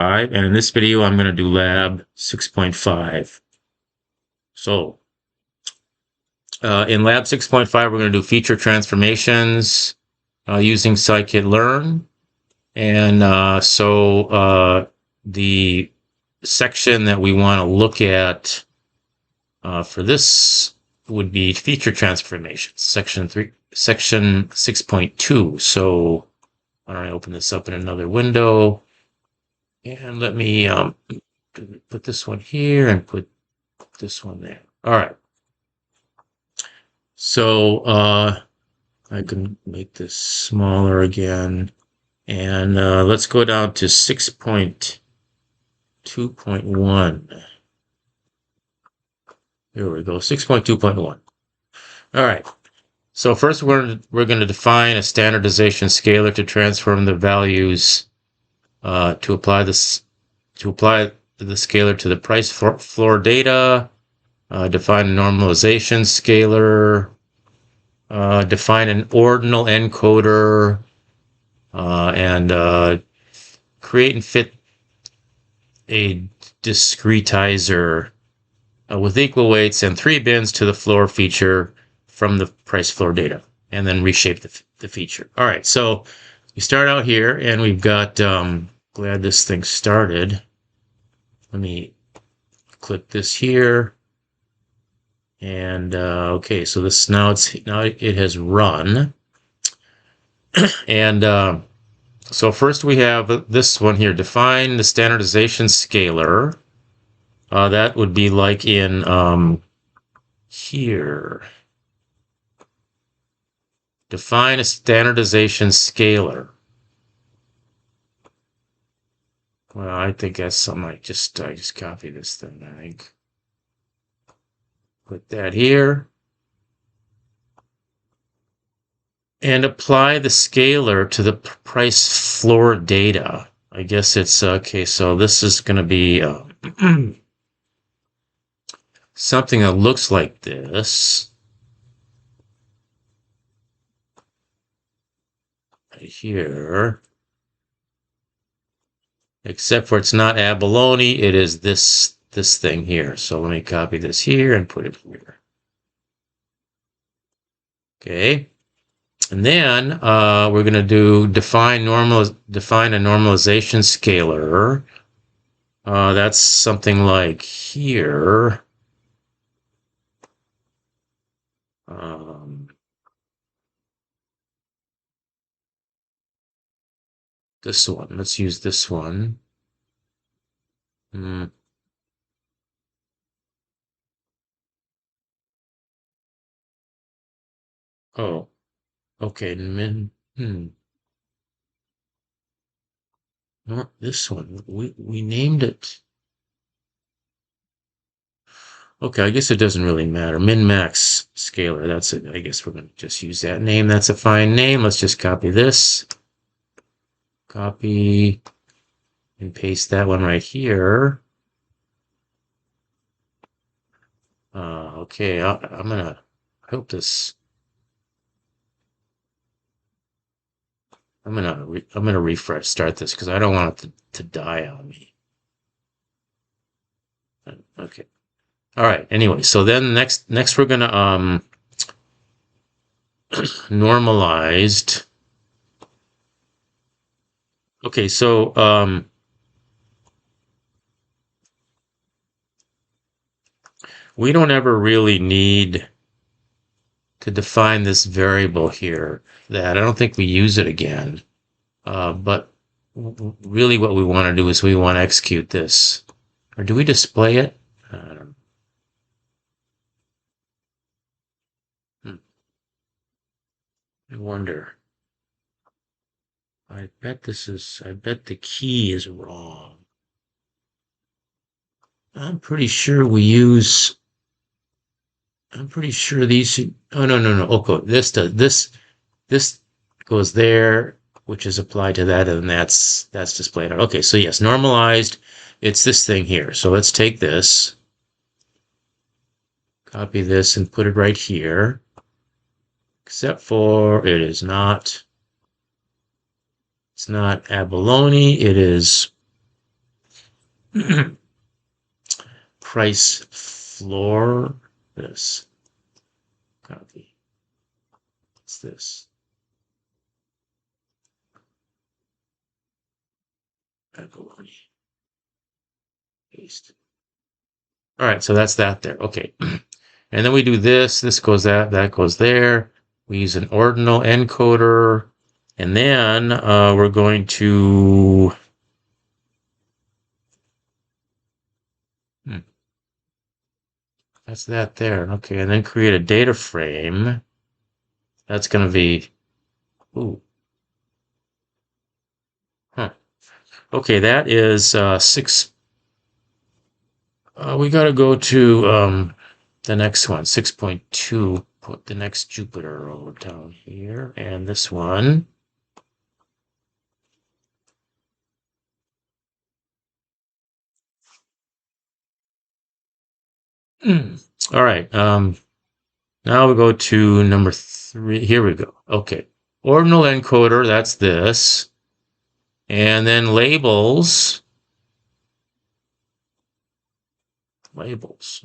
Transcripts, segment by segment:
And in this video, I'm going to do lab 6.5. So, in lab 6.5, we're going to do feature transformations using scikit-learn. And the section that we want to look at for this would be feature transformations, section 6.2. So why don't I open this up in another window? And let me put this one here and put this one there. All right. So I can make this smaller again. And let's go down to 6.2.1. Here we go, 6.2.1. All right. So first we're going to define a standardization scalar to transform the values to apply the scalar to the price floor data, define a normalization scalar, define an ordinal encoder, and create and fit a discretizer with equal weights and 3 bins to the floor feature from the price floor data, and then reshape the feature. All right, so we start out here, and we've got, glad this thing started. Let me click this here. And okay, so this now it has run. And so first we have this one here, define the standardization scalar. That would be like in here. Define a standardization scalar. Well, I think that's something I just copy this thing, I think. Put that here. And apply the scalar to the price floor data. I guess it's, okay, so this is going to be something that looks like this. Right here. Except for it's not abalone, it is this thing here. So let me copy this here and put it here. Okay. And then we're going to define a normalization scalar. That's something like here. This one. Let's use this one. Oh, okay. Not this one. We named it. Okay, I guess it doesn't really matter. Min-max scalar. That's it. I guess we're going to just use that name. That's a fine name. Let's just copy this. Copy and paste that one right here. Okay, I'm gonna hope this. I'm gonna refresh, start this because I don't want it to die on me. Okay. All right. Anyway, so then next we're gonna normalized. Okay, so we don't ever really need to define this variable here. That I don't think we use it again. But really what we want to do is we want to execute this. Or do we display it? I don't know. I wonder. I bet the key is wrong. I'm pretty sure these, oh, no. Okay, this goes there, which is applied to that, and that's displayed. Okay, so yes, normalized, it's this thing here. So let's take this, copy this, and put it right here. Except for it's not abalone, it is Price floor. This. Copy. What's this? Paste. All right, so that's that there. Okay. And then we do this. This goes that goes there. We use an ordinal encoder. And then we're going to that's that there. Okay, and then create a data frame. That's going to be, ooh, huh. Okay, that is 6. We got to go to the next one, 6.2. Put the next Jupiter over down here, and this one. All right. Now we go to number 3. Here we go. Okay. Ordinal encoder, that's this. And then labels. Labels.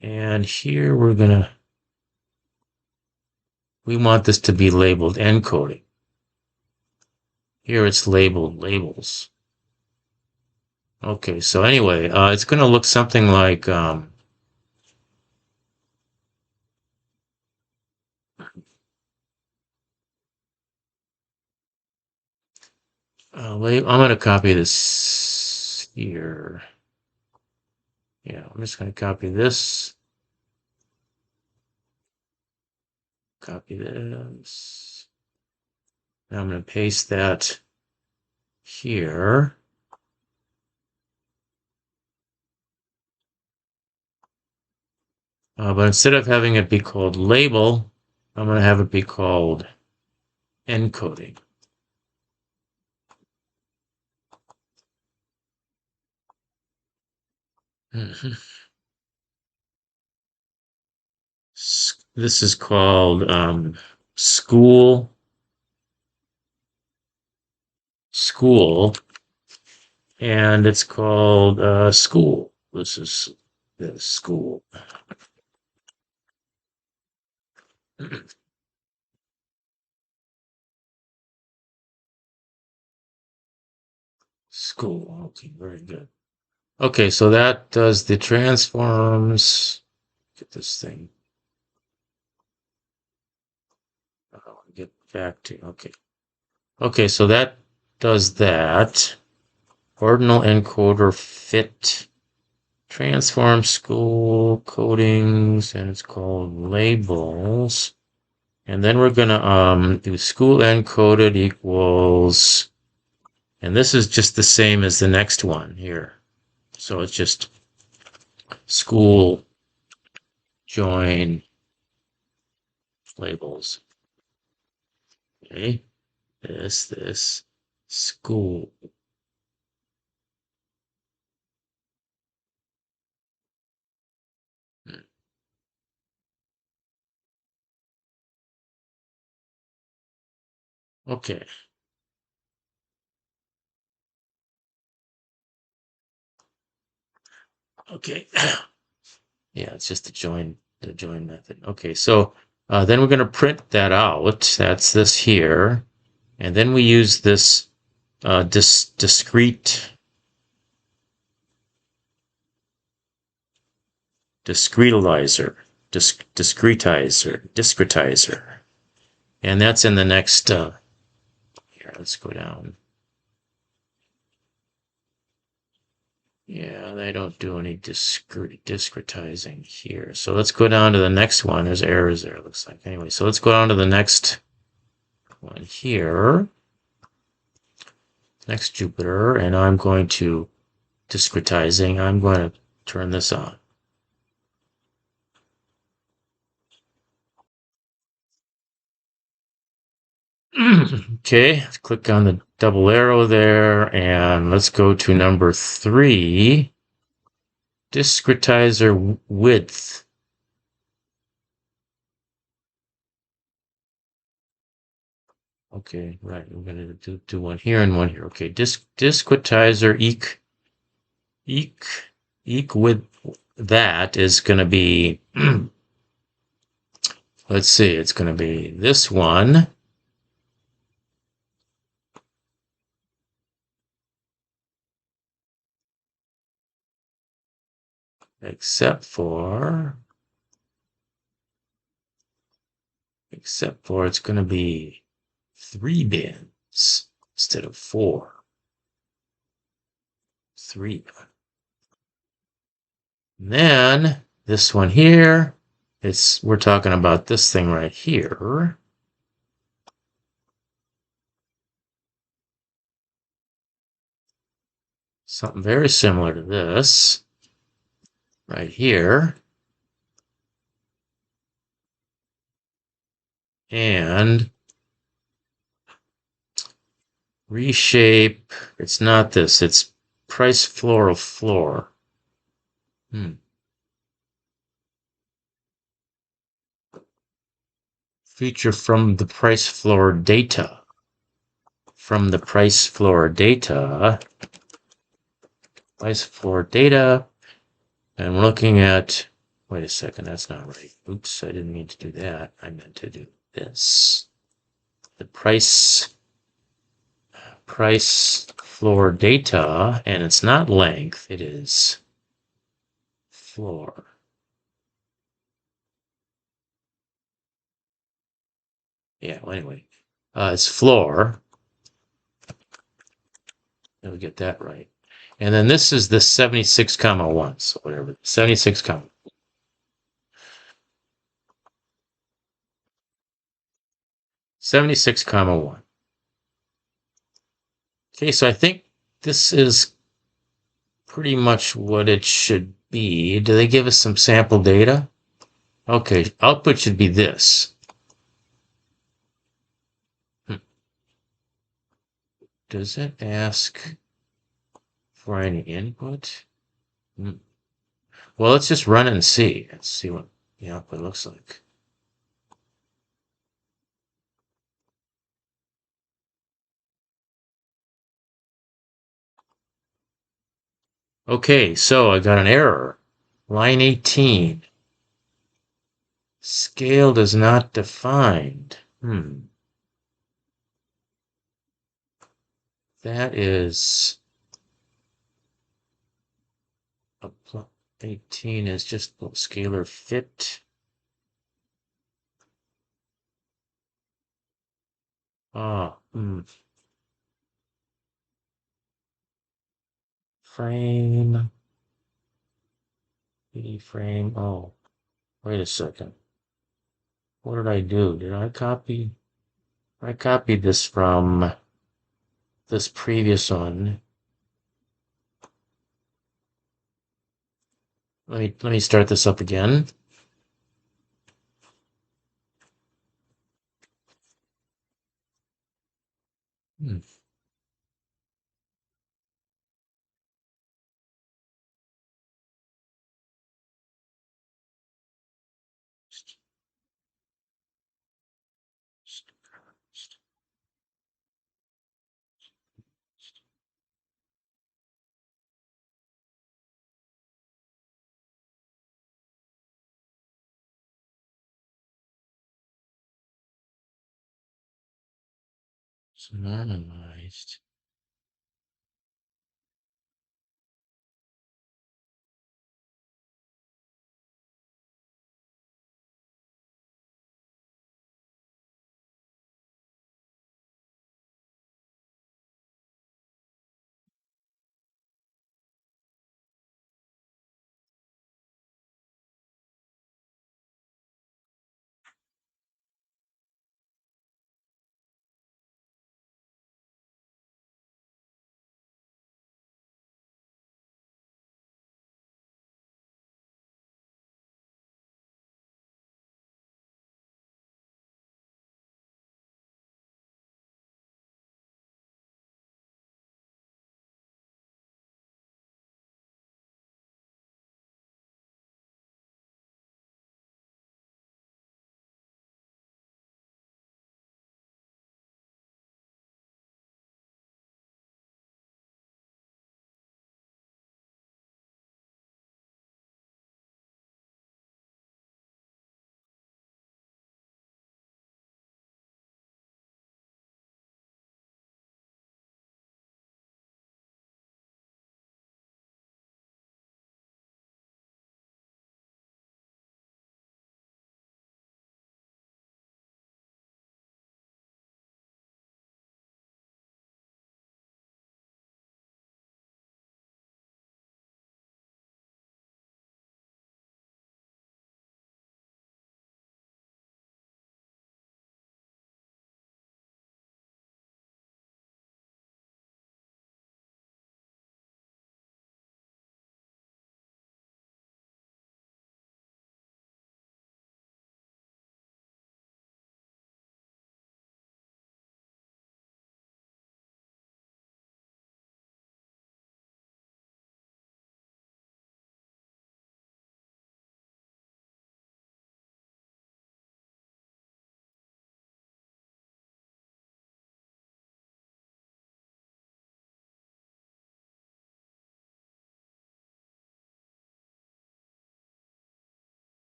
And here we want this to be labeled encoding. Here it's labeled labels. Okay, so anyway, it's going to look something like I'm going to copy this here. Yeah, I'm just going to copy this. Copy this. Now I'm going to paste that here. But instead of having it be called label, I'm going to have it be called encoding. This is called school, and it's called school. This is the school. School. Okay, very good. Okay, so that does the transforms. Get this thing. Get back to, okay. Okay, so that does that. Ordinal encoder fit transform school codings, and it's called labels. And then we're gonna do school encoded equals, and this is just the same as the next one here. So it's just school join labels. Okay, this school. Okay. Okay. Yeah, it's just the join method. Okay, so then we're going to print that out. That's this here. And then we use this discretizer. Discretizer. And that's in the next, here, let's go down. Yeah, they don't do any discretizing here. So let's go down to the next one. There's errors there, it looks like. Anyway, so let's go down to the next one here. Next Jupiter, and I'm going to discretizing. I'm going to turn this on. Okay, let's click on the double arrow there, and let's go to number 3, discretizer width. Okay, right, we're going to do one here and one here. Okay, discretizer Eq with that is going to be, let's see, it's going to be this one. Except for it's going to be 3 bins instead of 4. 3. And then this one here, we're talking about this thing right here. Something very similar to this right here. And reshape, it's not this, it's price floor of floor. Feature from the price floor data. From the price floor data. Price floor data. And we're looking at, wait a second, that's not right. Oops, I didn't mean to do that. I meant to do this. The price floor data, and it's not length, it is floor. Yeah, well, anyway, it's floor. Let me get that right. And then this is the 76 comma 1, so whatever, 76 comma. $76, 1. Okay, so I think this is pretty much what it should be. Do they give us some sample data? Okay, output should be this. Does it ask for any input? Well, let's just run it and see. Let's see what the output looks like. Okay, so I got an error. Line 18. Scale does not defined. That is 18 is just scalar fit. Frame. PD frame. Oh, wait a second. What did I do? Did I copy? I copied this from this previous one. Let me start this up again. It's anonymized.